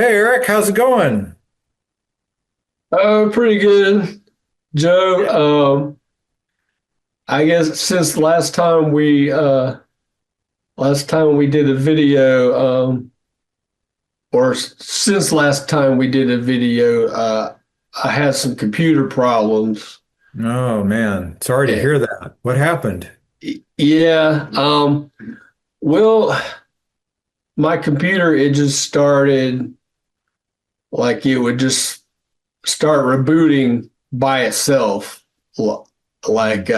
Hey Eric, how's it going? Oh, pretty good, Joe. I guess since last time we did a video, since last time we did a video, I had some computer problems. Oh man, sorry to And, hear that. What happened? yeah, well, my computer it just started like it would just start rebooting by itself, like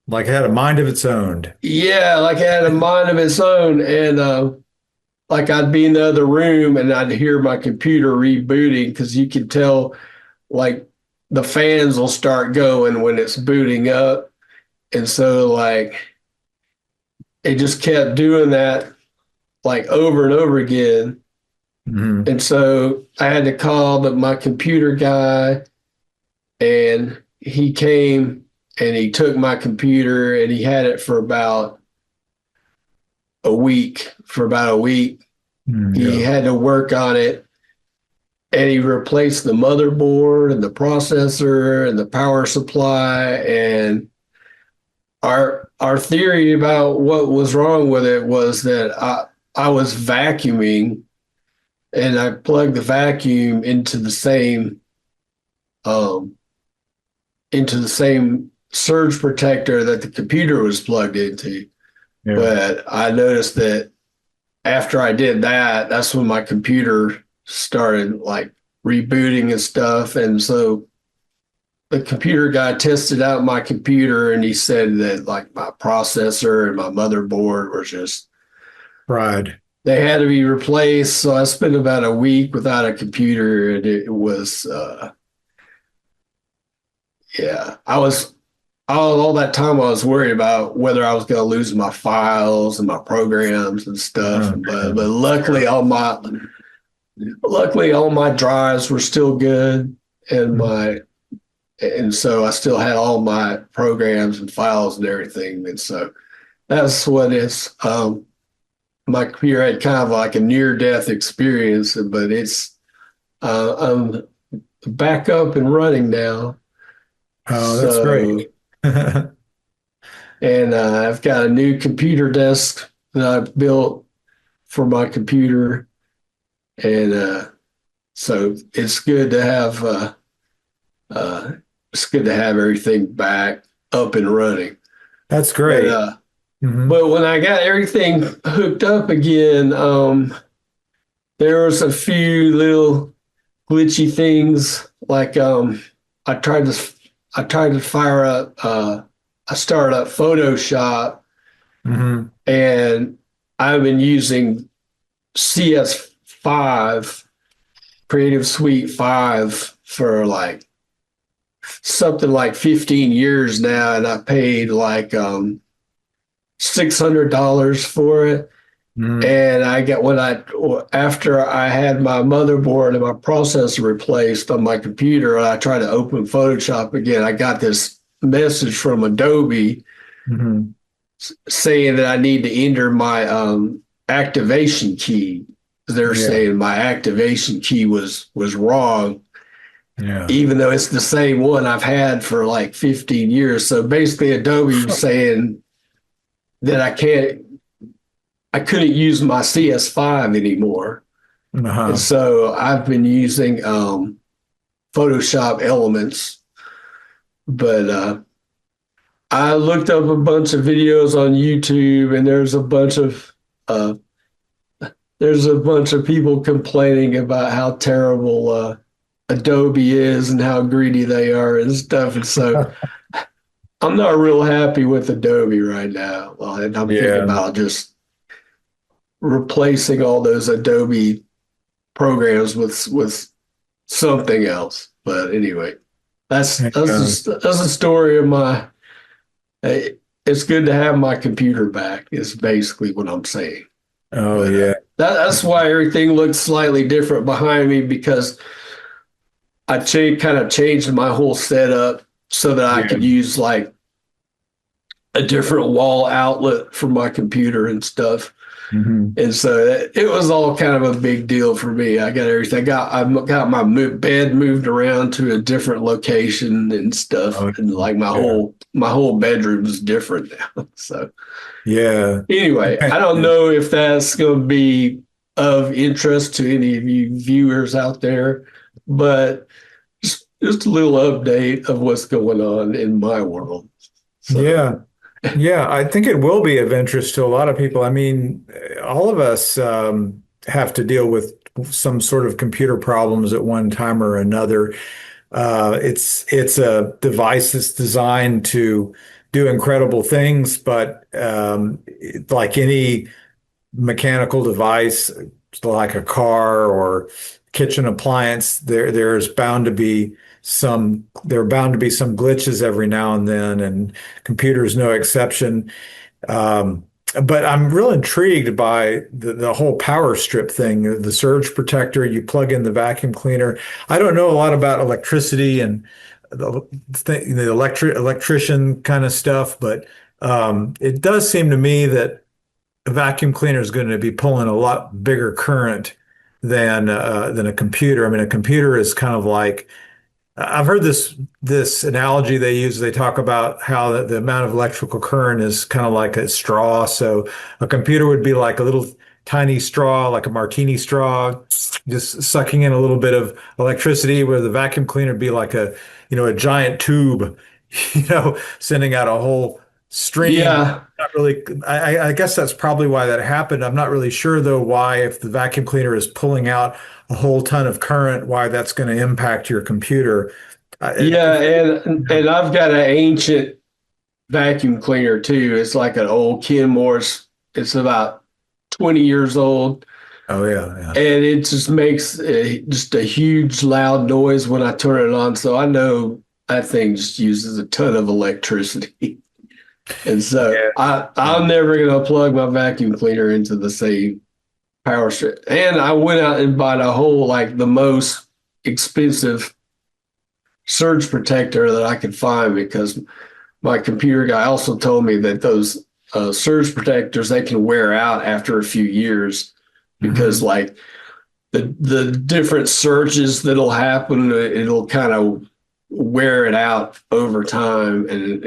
Like it had a mind of its own. yeah, like it had a mind of its own, and like I'd be in the other room and I'd hear my computer rebooting because you can tell like the fans will start going when it's booting up. And so like it just kept doing that like over and over again. Hmm. And so I had to call my computer guy and he came and he took my computer and he had it for about a week. He Yeah. had to work on it and he replaced the motherboard and the processor and the power supply. And our theory about what was wrong with it was that I was vacuuming and I plugged the vacuum um, into the same surge protector that the computer was plugged into. Yeah. But I noticed that after I did that, that's when my computer started like rebooting and stuff. And so the computer guy tested out my computer and he said that like my processor and my motherboard were just Fried. they had to be replaced. So I spent about a week without a computer and it was yeah, I was all that time I was worried about whether I was going to lose my files and my programs and stuff. Oh But man. luckily all my drives were still good and Mhm. so I still had all my programs and files and everything. And so that's what it's my computer had kind of like a near death experience, but I'm back up and running now. Oh, that's great. So and I've got a new computer desk that I built for my computer, and so uh, it's good to have everything back up and running. That's But great. Hmm. when I got everything hooked up again, there was a few little glitchy things. Like I tried to I tried to fire up I started up Photoshop, Hmm. and I've been using CS5 Creative Suite 5 for like something like 15 years now, and I paid like $600 for it. Hmm. And I got when I after I had my motherboard and my processor replaced on my computer, and I tried to open Photoshop again. I got this message from Adobe Hmm. saying that I need to enter my activation key. They're Yeah. saying my activation key was wrong, Yeah. even though it's the same one I've had for like 15 years. So basically, Adobe was saying that I couldn't use my CS5 anymore. And Uh-huh. so I've been using Photoshop Elements, but I looked up a bunch of videos on YouTube, and uh, there's a bunch of people complaining about how terrible Adobe is and how greedy they are and stuff. And so I'm not real happy with Adobe right now, and I'm thinking Yeah. about just replacing all those Adobe programs with something else. But anyway, Yeah. that's the story of my. It's good to have my computer back. Is basically what I'm saying. Oh But yeah. that's why everything looks slightly different behind me because kind of changed my whole setup so that I Yeah. could use like a different wall outlet for my computer and stuff. Mhm. And so it was all kind of a big deal for me. I got everything. I got my bed moved around to a different location and stuff, Oh, and like yeah. my whole bedroom is different now. So Yeah. anyway, I don't know if that's going to be of interest to any of you viewers out there, but just a little update of what's going on in my world. So Yeah. Yeah, I think it will be of interest to a lot of people. I mean, all of us have to deal with some sort of computer problems at one time or another. It's a device that's designed to do incredible things, but like any mechanical device, like a car or kitchen appliance, there are bound to be some glitches every now and then, and computers no exception. Um, but I'm real intrigued by the whole power strip thing, the surge protector. You plug in the vacuum cleaner. I don't know a lot about electricity and the electrician kind of stuff, but it does seem to me that a vacuum cleaner is going to be pulling a lot bigger current than a computer. I mean, a computer is kind of like I've heard this analogy they use. They talk about how the amount of electrical current is kind of like a straw. So a computer would be like a little tiny straw, like a martini straw, just sucking in a little bit of electricity, where the vacuum cleaner would be like a giant tube, sending out a whole stream. yeah, Not really. I guess that's probably why that happened. I'm not really sure though why, if the vacuum cleaner is pulling out a whole ton of current, why that's going to impact your computer. yeah, and I've got an ancient vacuum cleaner too. It's like an old Kenmore's. It's about 20 years old, Oh yeah, yeah. and it just makes just a huge loud noise when I turn it on. So I know that thing just uses a ton of electricity. And so Yeah. I'm never going to plug my vacuum cleaner into the same power strip. And I went out and bought a whole, like the most expensive surge protector that I could find, because my computer guy also told me that those surge protectors, they can wear out after a few years, because Mhm. like the different surges that'll happen, it'll kind of wear it out over time, and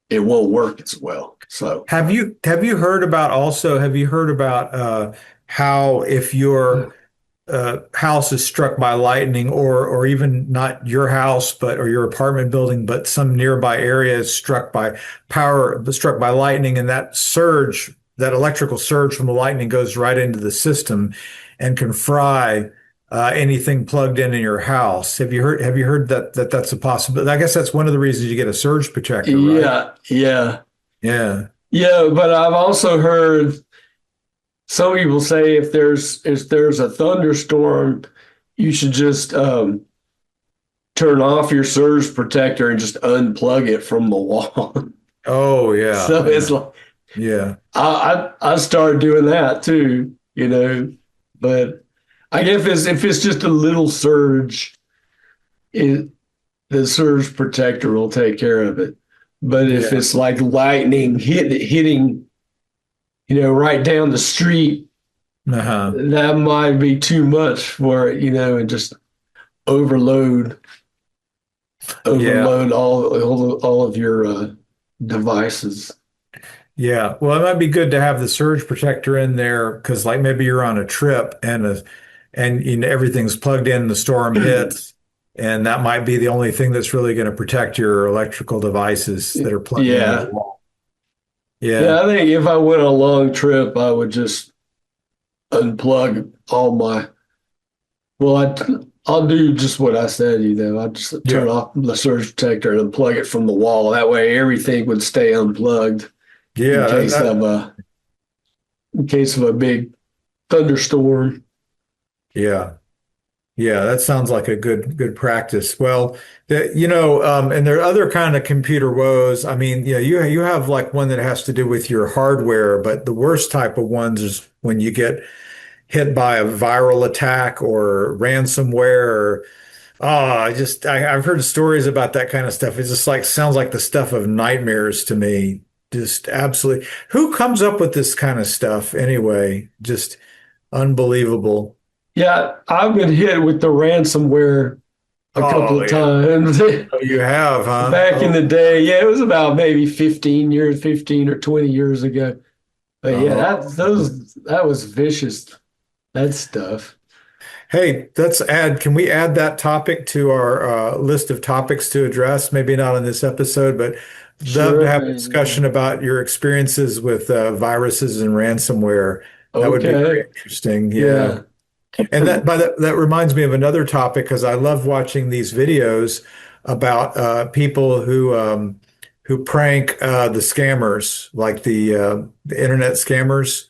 it won't work as well. So Have you heard about how if your house is struck by lightning, or even not your house, but or your apartment building, but some nearby area is struck by lightning, and that electrical surge from the lightning goes right into the system and can fry anything plugged in your house. Have you heard that's a possibility? I guess that's one of the reasons you get a surge protector, right? yeah, Yeah. yeah. But I've also heard some people say if there's a thunderstorm, you should just turn off your surge protector and just unplug it from the wall. Oh yeah. So it's like Yeah. I started doing that too, but I guess if it's just a little surge, it, the surge protector will take care of it. But if Yeah. it's like lightning hitting, right down the street, Uh-huh. that might be too much for it, and just overload Yeah. overload all of your devices. Yeah. Well, it might be good to have the surge protector in there because, like, maybe you're on a trip and everything's plugged in, the storm hits, and that might be the only thing that's really going to protect your electrical devices that are plugged into the Yeah. wall. Yeah. Yeah, I think if I went on a long trip, I would just unplug all my. Well, I'll do just what I said. I just turn Yeah. off the surge protector and unplug it from the wall. That way, everything would stay unplugged in Yeah. case of a big thunderstorm. Yeah. Yeah, that sounds like a good practice. Well, and there are other kind of computer woes. I mean, yeah, you have like one that has to do with your hardware, but the worst type of ones is when you get hit by a viral attack or ransomware. I've heard stories about that kind of stuff. It's just like sounds like the stuff of nightmares to me. Just absolutely. Who comes up with this kind of stuff anyway? Just unbelievable. Yeah, I've been hit with the ransomware a couple Oh, of yeah. times. Oh, you have, huh? Back in Oh, the day, yeah, it was about maybe 15 years, 15 or 20 years ago. But yeah, oh. that was vicious, that stuff. Hey, can we add that topic to our list of topics to address? Maybe not on this episode, but love to Sure have a thing. discussion about your experiences with viruses and ransomware. That would be Okay. very interesting. Yeah. Yeah. And that reminds me of another topic because I love watching these videos about people who prank the scammers, like the internet scammers.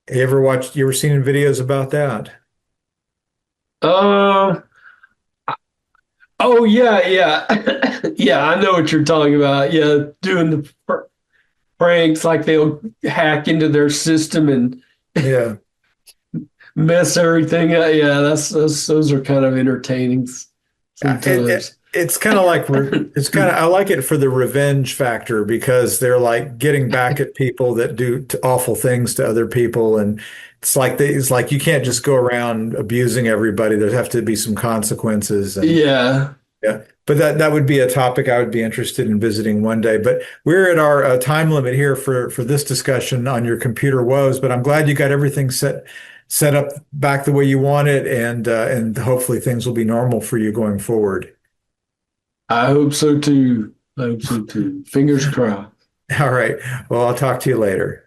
You ever seen videos about that? Um, oh yeah, yeah. Yeah, I know what you're talking about. Yeah, doing the pranks like they'll hack into their system and Yeah. mess everything up. Yeah, that's those are kind of entertaining sometimes. It's kind of like it's kind of I like it for the revenge factor because they're like getting back at people that do awful things to other people, and it's like you can't just go around abusing everybody. There have to be some consequences, and Yeah. yeah. But that would be a topic I would be interested in visiting one day. But we're at our time limit here for this discussion on your computer woes. But I'm glad you got everything set up back the way you want it, and hopefully things will be normal for you going forward. I hope so too. I hope so too. Fingers crossed. All right. Well, I'll talk to you later.